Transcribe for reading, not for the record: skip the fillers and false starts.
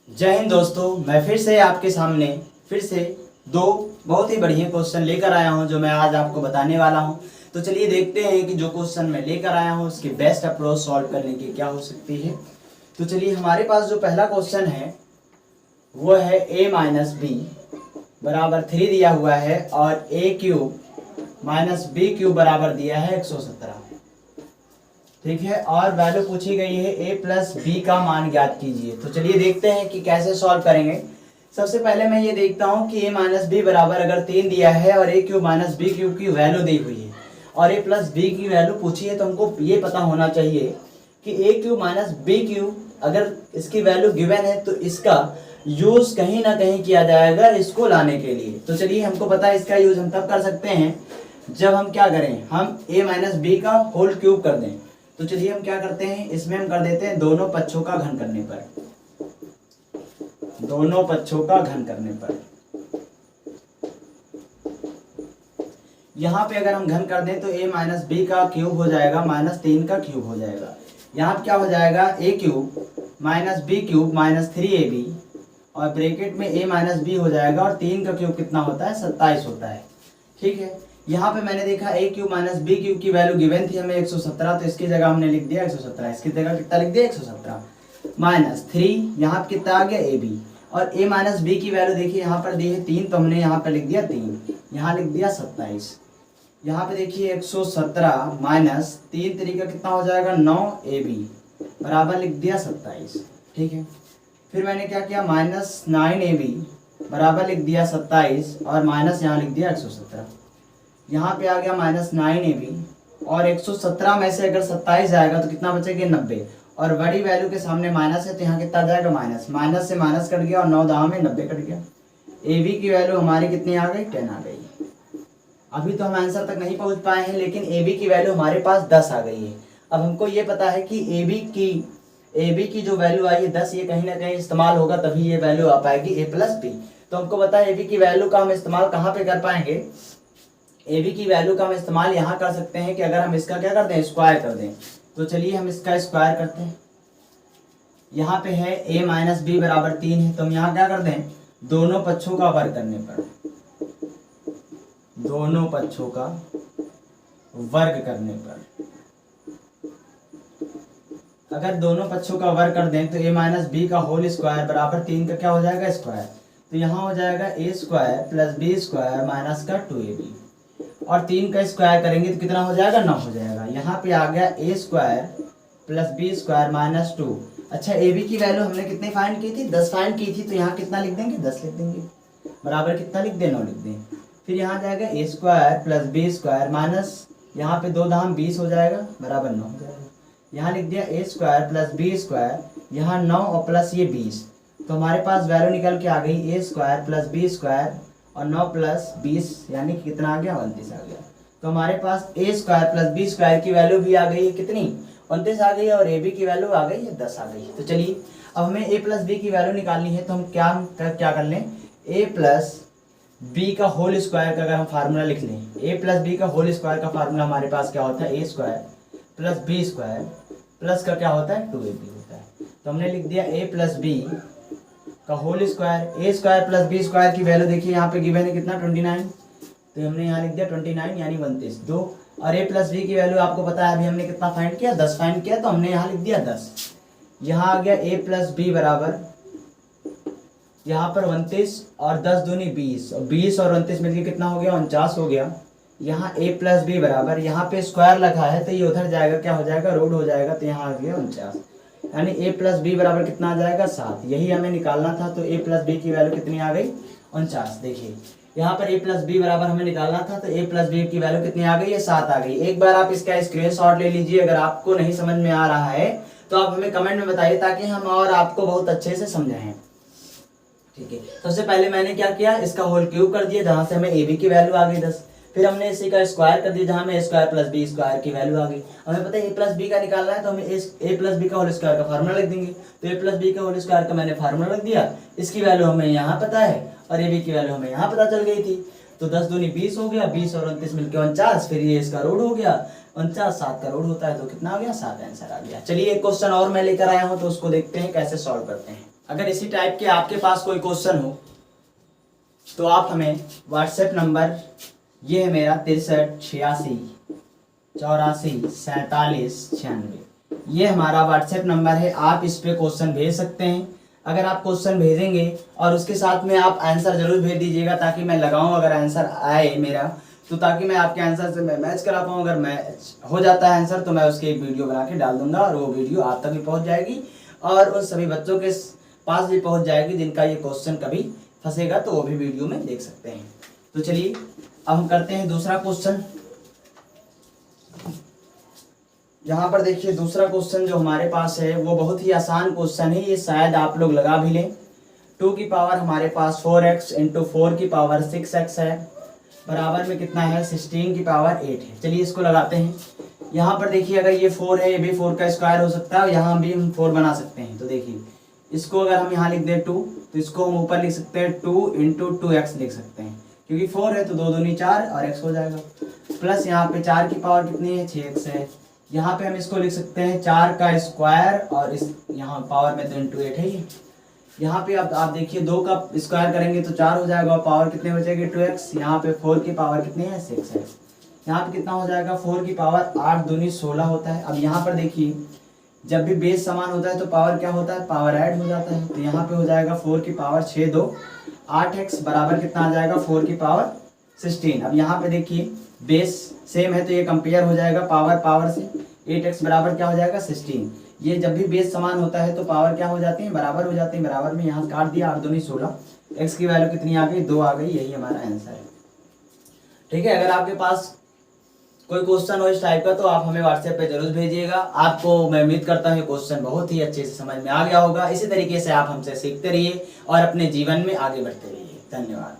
जय हिंद दोस्तों, मैं फिर से आपके सामने दो बहुत ही बढ़िया क्वेश्चन लेकर आया हूं जो मैं आज आपको बताने वाला हूं। तो चलिए देखते हैं कि जो क्वेश्चन मैं लेकर आया हूं उसकी बेस्ट अप्रोच सॉल्व करने की क्या हो सकती है। तो चलिए हमारे पास जो पहला क्वेश्चन है वो है a माइनस बी बराबर 3 दिया हुआ है और a cube minus B cube बराबर दिया है 117। ठीक है, और वैल्यू पूछी गई है a प्लस बी का मान ज्ञात कीजिए। तो चलिए देखते हैं कि कैसे सॉल्व करेंगे। सबसे पहले मैं ये देखता हूँ कि a माइनस बी बराबर अगर 3 दिया है और a cube minus B cube की वैल्यू दी हुई है और a प्लस बी की वैल्यू पूछी है, तो हमको ये पता होना चाहिए कि a cube minus B cube अगर इसकी वैल्यू गिवन है तो इसका यूज कहीं ना कहीं किया जाएगा इसको लाने के लिए। तो चलिए हमको पता है इसका यूज हम तब कर सकते हैं जब हम क्या करें, हम a माइनस बी का होल क्यूब कर दें। तो चलिए हम क्या करते हैं, इसमें हम कर देते हैं दोनों पक्षों का घन करने पर, दोनों पक्षों का घन करने पर। यहाँ पे अगर हम घन कर दें तो a माइनस बी का क्यूब हो जाएगा माइनस 3 का क्यूब हो जाएगा। यहाँ क्या हो जाएगा, a cube minus B cube minus 3ab और ब्रैकेट में a माइनस बी हो जाएगा और 3 का क्यूब कितना होता है, 27 होता है। ठीक है, यहाँ पे मैंने देखा a cube minus B cube की वैल्यू गिवन थी हमें 117, तो इसकी जगह हमने लिख दिया 117। इसकी जगह कितना लिख दिया, 117 माइनस 3, यहाँ पे कितना आ गया a b, और a माइनस बी की वैल्यू देखिए यहाँ पर दी है 3, तो हमने यहाँ पर लिख दिया 3, यहाँ लिख दिया 27। यहाँ पे देखिए 117 माइनस 3 तरीका कितना हो जाएगा, 9ab बराबर लिख दिया 27। ठीक है, फिर मैंने क्या किया, माइनस 9ab बराबर लिख दिया 27 और माइनस यहाँ लिख दिया 117। यहाँ पे आ गया माइनस 9ab और 117 में से अगर 27 जाएगा तो कितना बचेगा, 90, और बड़ी वैल्यू के सामने माइनस है तो यहाँ कितना जाएगा, माइनस, माइनस से माइनस कट गया और 9 दाम में 90 कट गया। ab की वैल्यू हमारी कितनी आ गई, 10 आ गई। अभी तो हम आंसर तक नहीं पहुंच पाए हैं लेकिन ab की वैल्यू हमारे पास 10 आ गई है। अब हमको ये पता है कि ab की जो वैल्यू आई है 10, ये कहीं ना कहीं इस्तेमाल होगा तभी ये वैल्यू आ पाएगी a प्लस बी। तो हमको पता है ab की वैल्यू का हम इस्तेमाल कहाँ पे कर पाएंगे, ab की वैल्यू का हम इस्तेमाल यहाँ कर सकते हैं कि अगर हम इसका क्या कर दें, स्क्वायर कर दें। तो चलिए हम इसका स्क्वायर करते हैं। यहाँ पे है a माइनस बी बराबर 3 है, तो हम यहाँ क्या कर दें, दोनों पक्षों का वर्ग करने पर, दोनों पक्षों का वर्ग करने पर अगर दोनों पक्षों का वर्ग कर दें तो a माइनस बी का होल स्क्वायर बराबर 3 का क्या हो जाएगा, स्क्वायर। तो यहाँ हो जाएगा a square plus B square minus का 2ab, और 3 का स्क्वायर करेंगे तो कितना हो जाएगा, 9 हो जाएगा। यहाँ पे आ गया a square plus B square minus 2। अच्छा, ab की वैल्यू हमने कितनी फाइंड की थी, 10 फाइंड की थी, तो यहाँ कितना लिख देंगे, 10 लिख देंगे, बराबर कितना लिख दें, 9 लिख दें। फिर यहाँ जाएगा a square plus B square minus, यहाँ पे 2 दाम 20 हो जाएगा, बराबर 9 हो जाएगा। यहाँ लिख दिया a square plus B square, यहाँ 9 और प्लस ये 20, तो हमारे पास वैल्यू निकल के आ गई a square plus B square और 9 प्लस 20 यानी कि कितना आ गया, 29 आ गया। तो हमारे पास a square plus B square की वैल्यू भी आ गई है, कितनी, 29 आ गई है, और ab की वैल्यू आ गई है 10 आ गई। तो चलिए अब हमें a प्लस बी की वैल्यू निकालनी है, तो हम क्या कर लें, a प्लस बी का होल स्क्वायर का अगर हम फार्मूला लिख लें, a प्लस बी का होल स्क्वायर का फार्मूला हमारे पास क्या होता है, a square plus B square plus का क्या होता है, 2ab होता है। तो हमने लिख दिया a प्लस बी का whole square, a square plus B square की वैल्यू देखिए यहाँ पे गिवन है कितना, 29, तो हमने यहाँ लिख दिया 29 यानी 29, 2, और a प्लस बी की वैल्यू आपको पता है अभी हमने कितना फाइंड किया, 10 फाइंड किया, तो हमने यहाँ लिख दिया 10। यहाँ आ गया a प्लस बी बराबर यहाँ पर 29 और 10 दूनी 20, और 20 और 29 मिलकर कितना हो गया, 49 हो गया। यहाँ a प्लस बी बराबर, यहाँ पे स्क्वायर लगा है तो ये उधर जाएगा, क्या हो जाएगा, रूट हो जाएगा, तो यहाँ आ गया 49, यानी a प्लस बी बराबर कितना आ जाएगा, 7। यही हमें निकालना था, तो a प्लस बी की वैल्यू कितनी आ गई, 49। देखिए यहाँ पर a प्लस बी बराबर हमें निकालना था, तो a प्लस बी की वैल्यू कितनी आ गई है, 7 आ गई। एक बार आप इसका स्क्रीनशॉट ले लीजिए, अगर आपको नहीं समझ में आ रहा है तो आप हमें कमेंट में बताइए ताकि हम और आपको बहुत अच्छे से समझाएं। ठीक है, सबसे पहले मैंने क्या किया, इसका होल क्यूब कर दिया जहां से हमें ab की वैल्यू आ गई 10, फिर हमने इसी का स्क्वायर कर दिया जहां में a square plus B square की वैल्यू आ गई। हमें पता है a प्लस बी का निकालना है, तो हमें a प्लस बी का होल स्क्वायर का फार्मूला लिख देंगे। तो a प्लस बी का होल स्क्वायर का मैंने फार्मूला लिख दिया, इसकी वैल्यू हमें यहाँ पता है और ab की वैल्यू हमें यहाँ पता चल गई थी। तो 10 दूनी 20 हो गया, 20 और 29 मिलकर 49, फिर ये इसका रूट हो गया 49, 7 का रूट होता है तो कितना आ गया, 7 आंसर आ गया। चलिए एक क्वेश्चन और मैं लेकर आया हूँ, तो उसको देखते हैं कैसे सॉल्व करते हैं। अगर इसी टाइप के आपके पास कोई क्वेश्चन हो तो आप हमें व्हाट्सएप नंबर, ये है मेरा 63 86 84 47 96, ये हमारा व्हाट्सएप नंबर है। आप इस पे क्वेश्चन भेज सकते हैं। अगर आप क्वेश्चन भेजेंगे और उसके साथ में आप आंसर जरूर भेज दीजिएगा ताकि मैं लगाऊं, अगर आंसर आए मेरा तो ताकि मैं आपके आंसर से मैं मैच करा पाऊँ। अगर मैच हो जाता है आंसर तो मैं उसकी एक वीडियो बना के डाल दूंगा और वो वीडियो आप तक भी पहुंच जाएगी और उन सभी बच्चों के पास भी पहुंच जाएगी जिनका ये क्वेश्चन कभी फंसेगा, तो वो भी वीडियो में देख सकते हैं। तो चलिए अब हम करते हैं दूसरा क्वेश्चन। यहाँ पर देखिए दूसरा क्वेश्चन जो हमारे पास है वो बहुत ही आसान क्वेश्चन है, ये शायद आप लोग लगा भी लें। 2 की पावर हमारे पास 4x इंटू 4 की पावर 6x है, बराबर में कितना है 16 की पावर 8 है। चलिए इसको लगाते हैं। यहाँ पर देखिए अगर ये 4 है, ये भी 4 का स्क्वायर हो सकता है, यहाँ भी हम 4 बना सकते हैं। तो देखिए इसको अगर हम यहाँ लिख दें 2, तो इसको हम ऊपर लिख सकते हैं 2 इंटू 2x लिख सकते हैं, क्योंकि 4 है तो 2 दूनी 4 और x हो जाएगा। प्लस यहाँ पे 4 की पावर कितनी है 6x है। यहाँ पे हम इसको लिख सकते हैं 4 का स्क्वायर और इस यहाँ पावर में तो इंटू 8 है ये। यहाँ पे आप देखिए 2 का स्क्वायर करेंगे तो 4 हो जाएगा और पावर कितने बचेगी 2x। यहाँ पे 4 की पावर कितनी है 6 है। यहाँ पे कितना हो जाएगा 4 की पावर 8 दूनी 16 होता है। अब यहाँ पर देखिए जब भी बेस समान होता है तो पावर क्या होता है पावर ऐड हो जाता है। तो यहाँ पे हो जाएगा 4 की पावर 6 2 8x बराबर कितना आ जाएगा 4 की पावर 16। अब यहाँ पे देखिए बेस सेम है तो ये कंपेयर हो जाएगा पावर पावर से। 8x बराबर क्या हो जाएगा 16। ये जब भी बेस समान होता है तो पावर क्या हो जाती है बराबर हो जाती है। बराबर में यहाँ काट दिया 8 दूनी 16, x की वैल्यू कितनी आ गई 2 आ गई। यही हमारा आंसर है। ठीक है, अगर आपके पास कोई क्वेश्चन हो इस टाइप का तो आप हमें व्हाट्सएप पे जरूर भेजिएगा। आपको मैं उम्मीद करता हूँ क्वेश्चन बहुत ही अच्छे से समझ में आ गया होगा। इसी तरीके से आप हमसे सीखते रहिए और अपने जीवन में आगे बढ़ते रहिए। धन्यवाद।